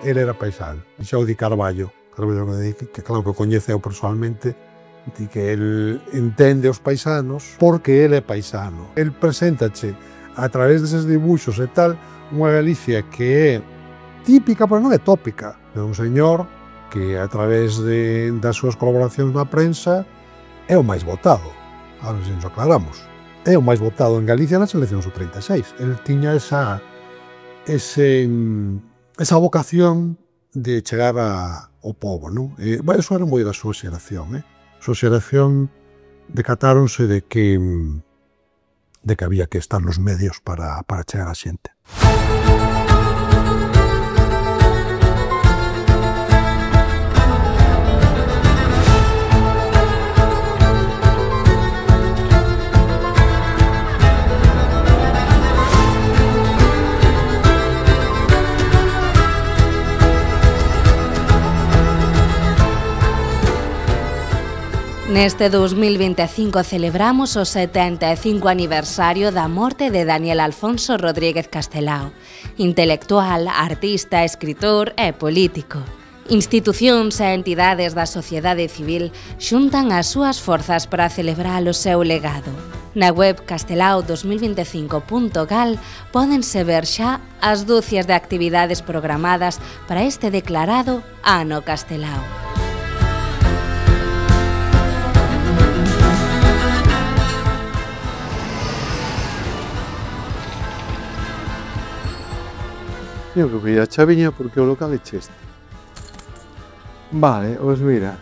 ele era paisano. E xa o di Carballo que claro que o coñeceu personalmente, di que el entende os paisanos porque ele é paisano. El preséntache a través deses dibuixos e tal unha Galicia que é típica, pero non é tópica. É un señor que a través das súas colaboracións na prensa é o máis votado. A ver se nos aclaramos. É o máis votado en Galicia nas eleccións do 36. El tiña esa vocación de chegar ao povo, non? Eso era moi da súa xeración, A súa xeración decatáronse de que había que estar nos medios para chegar á xente. Neste 2025 celebramos o 75 aniversario da morte de Daniel Alfonso Rodríguez Castelao, intelectual, artista, escritor e político. Institucións e entidades da sociedade civil xuntan as súas forzas para celebrar o seu legado. Na web castelao2025.gal pódense ver xa as dúcias de actividades programadas para este declarado Ano Castelao. Eu que fui a chaviña porque o local é cheste. Vale, pois mira,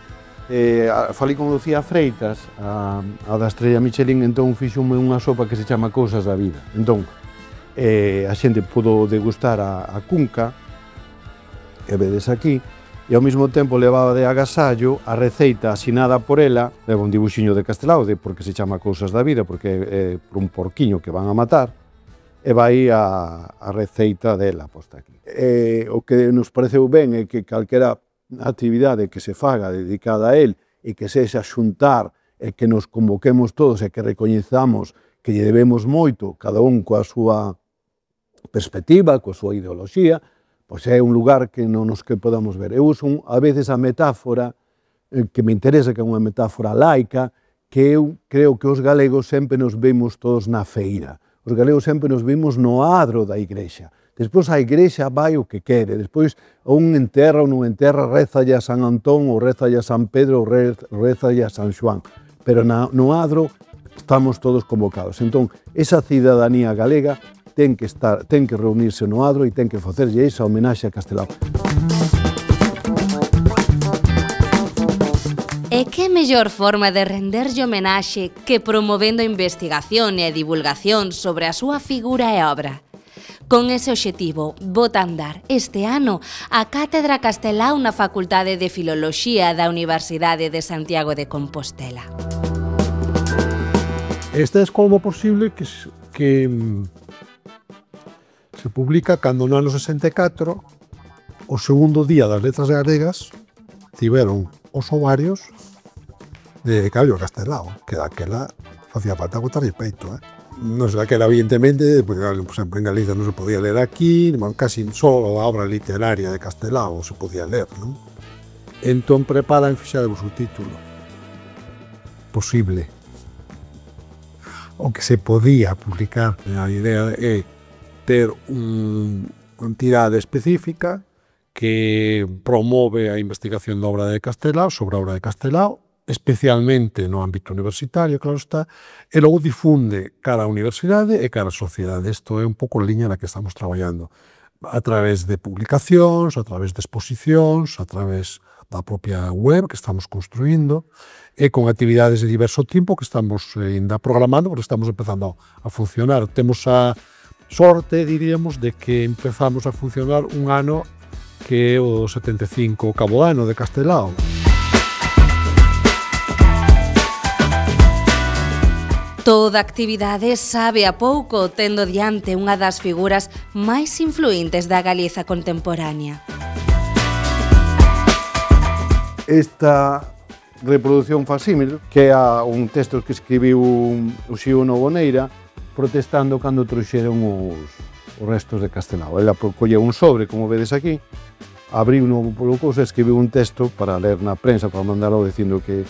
falei con Lucía Freitas, a da Estrella Michelin, entón fixome unha sopa que se chama Cousas da Vida. Entón, a xente pudo degustar a cunca, que vedes aquí, e ao mesmo tempo levaba de agasallo a receita asinada por ela, leva un dibuxiño de Castelao, porque se chama Cousas da Vida, porque é por un porquiño que van a matar, e vai a receita dela posta aquí. O que nos pareceu ben é que calquera actividade que se faga dedicada a él e que sexa xuntar e que nos convoquemos todos e que recoñezamos que lle debemos moito, cada un coa súa perspectiva, coa súa ideoloxía, pois é un lugar que non nos que podamos ver. Eu uso a veces a metáfora que me interesa, que é unha metáfora laica, que eu creo que os galegos sempre nos vemos todos na feira. Os galegos sempre nos vimos no adro da igrexa. Despois a igrexa vai o que quere. Despois un enterra ou non enterra, rezalle a San Antón, ou rezalle a San Pedro, ou rezalle a San Xoán. Pero no adro estamos todos convocados. Entón, esa cidadanía galega ten que reunirse no adro e ten que facerlle esa homenaxe a Castelao. E que mellor forma de renderlle homenaxe que promovendo a investigación e a divulgación sobre a súa figura e obra. Con ese obxectivo, bota a andar este ano a Cátedra Castelao na Facultade de Filoloxía da Universidade de Santiago de Compostela. Este é como posible que se publica cando no ano 64, o segundo día das letras galegas, tiveron os ovarios de Cabello Castelao, que daquela facía falta botarlle peito, Non sei daquela, evidentemente, porque sempre en Galicia non se podía ler aquí, casi só a obra literaria de Castelao se podía ler, non? Entón preparan fixaremos o título posible, o que se podía publicar. A idea é ter unha entidade específica que promove a investigación da obra de Castelao, sobre a obra de Castelao, especialmente no ámbito universitario, claro está, e logo difunde cara á universidade e cara á sociedade. Isto é un pouco a liña na que estamos traballando, a través de publicacións, a través de exposicións, a través da propia web que estamos construindo, e con actividades de diverso tipo que estamos ainda programando, porque estamos empezando a funcionar. Temos a sorte, diríamos, de que empezamos a funcionar un ano que é o 75 cabo ano de Castelao. Toda actividade sabe a pouco, tendo diante unha das figuras máis influentes da Galiza contemporánea. Esta reproducción facsímil, que é un texto que escribiu o Xío Novoneira, protestando cando trouxeron os restos de Castelao. Ela colleu un sobre, como vedes aquí, abriu un polo cousa e escribiu un texto para ler na prensa, para mandalo dicindo que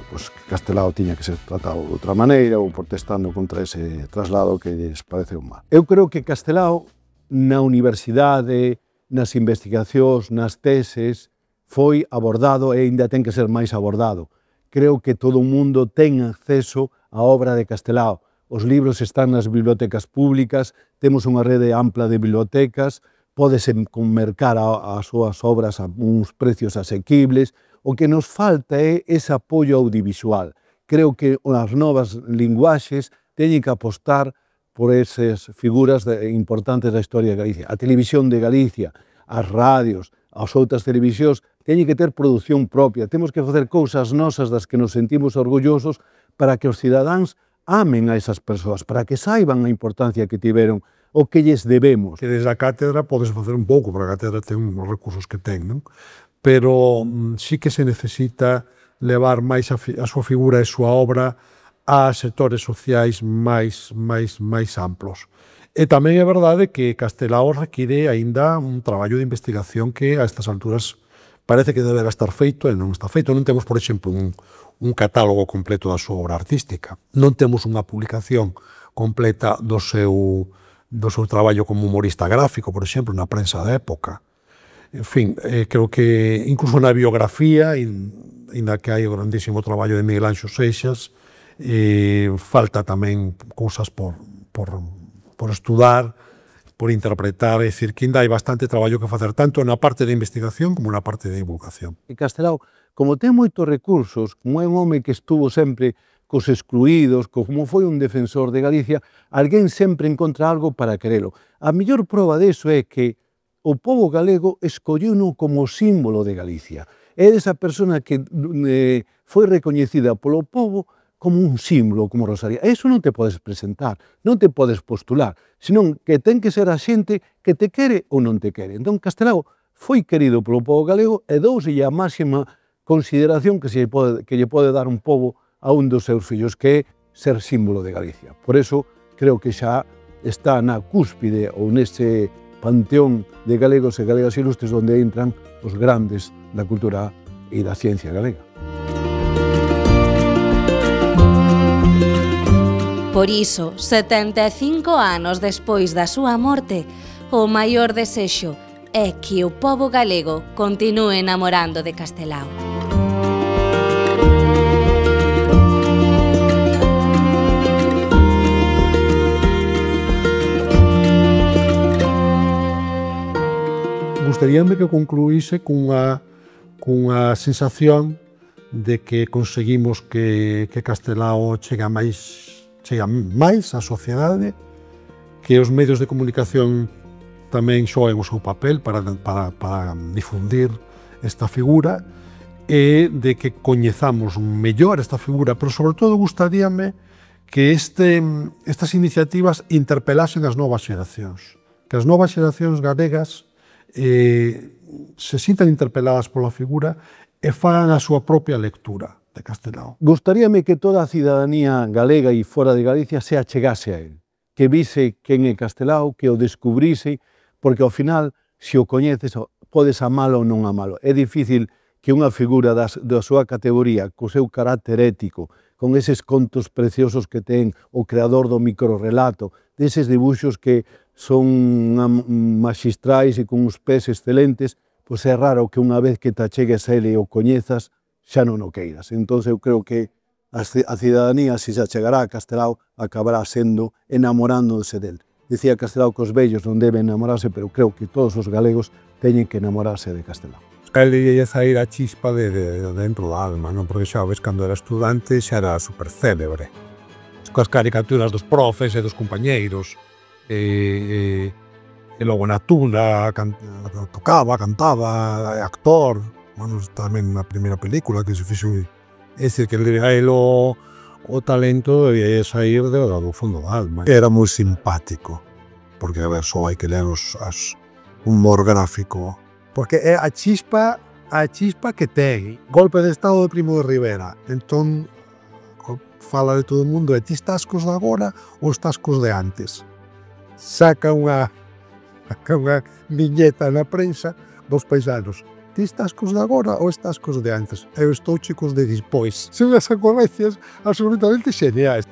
pues, Castelao tiña que ser tratado de outra maneira ou protestando contra ese traslado que lles pareceu mal. Eu creo que Castelao na universidade, nas investigacións, nas teses, foi abordado e ainda ten que ser máis abordado. Creo que todo o mundo ten acceso á obra de Castelao. Os libros están nas bibliotecas públicas, temos unha rede ampla de bibliotecas, pódese mercar as súas obras a uns precios asequibles. O que nos falta é ese apoio audiovisual. Creo que as novas linguaxes teñen que apostar por esas figuras importantes da historia de Galicia. A televisión de Galicia, as radios, as outras televisións, teñen que ter produción propia. Temos que facer cousas nosas das que nos sentimos orgullosos para que os cidadáns amen a esas persoas, para que saiban a importancia que tiveron, o que lles debemos. Que desde a cátedra podes facer un pouco, porque a cátedra ten os recursos que ten, non? Pero sí que se necesita levar máis a súa figura e a súa obra a sectores sociais máis amplos. E tamén é verdade que Castelao require aínda un traballo de investigación que a estas alturas parece que deberá estar feito e non está feito. Non temos, por exemplo, un catálogo completo da súa obra artística. Non temos unha publicación completa do seu traballo como humorista gráfico, por exemplo, na prensa da época. En fin, creo que incluso na biografía, ainda que hai o grandísimo traballo de Miguel Anxo Seixas, falta tamén cousas por estudar, por interpretar, é dicir, que ainda hai bastante traballo que facer, tanto na parte de investigación como na parte de divulgación. E Castelao, como ten moitos recursos, como é un home que estuvo sempre cos excluídos, como foi un defensor de Galicia, alguén sempre encontra algo para querelo. A mellor proba deso é que o pobo galego escolluno como símbolo de Galicia. É desa persona que foi recoñecida polo povo como un símbolo, como Rosalía. Eso non te podes presentar, non te podes postular, senón que ten que ser a xente que te quere ou non te quere. Entón, Castelao foi querido polo pobo galego e douselle a máxima consideración que lle pode dar un pobo a un dos seus fillos, que é ser símbolo de Galicia. Por eso, creo que xa está na cúspide ou nese panteón de galegos e galegas ilustres onde entran os grandes da cultura e da ciencia galega. Por iso, 75 anos despois da súa morte, o maior desexo é que o pobo galego continúe enamorando de Castelao. Gustaríame que concluíse cunha sensación de que conseguimos que Castelao chega máis á sociedade, que os medios de comunicación tamén xoen o seu papel para difundir esta figura e de que coñezamos mellor esta figura, pero sobre todo gustaríame que estas iniciativas interpelasen as novas xeracións, que as novas xeracións galegas se sintan interpeladas pola figura e fagan a súa propia lectura de Castelao. Gustaríame que toda a cidadanía galega e fora de Galicia se achegase a él, que vise quen é Castelao, que o descubrise, porque ao final, se o coñeces, podes amalo ou non amalo. É difícil que unha figura da súa categoría, co seu carácter ético, con eses contos preciosos que ten o creador do microrrelato, deses dibuxos que son magistrais e con uns pés excelentes, pois é raro que unha vez que te achegues a ele e o coñezas, xa non o queiras. Entón, eu creo que a cidadanía, se se achegará a Castelao, acabará sendo enamorándose del. Dicía Castelao que os vellos non deben enamorarse, pero creo que todos os galegos teñen que enamorarse de Castelao. Ele ia sair a chispa de dentro da alma, non? Porque xa ves, cando era estudante xa era super célebre. Coas caricaturas dos profes e dos compañeiros. E logo na tuna tocaba, cantaba, é actor. Bueno, tamén na primeira película que se fixo. É dicir, que o talento debía sair do fondo da alma. Era moi simpático, porque, a ver, só hai que ler un humor gráfico. Porque é a chispa que ten. Golpe de estado de Primo de Rivera. Entón, fala de todo o mundo, e ti estás cos de agora ou estás cos de antes? Saca unha viñeta na prensa dos paisanos: ti estás cos de agora ou estás cos de antes? Eu estou cos de dispois. Son as ocurrencias absolutamente xeniais.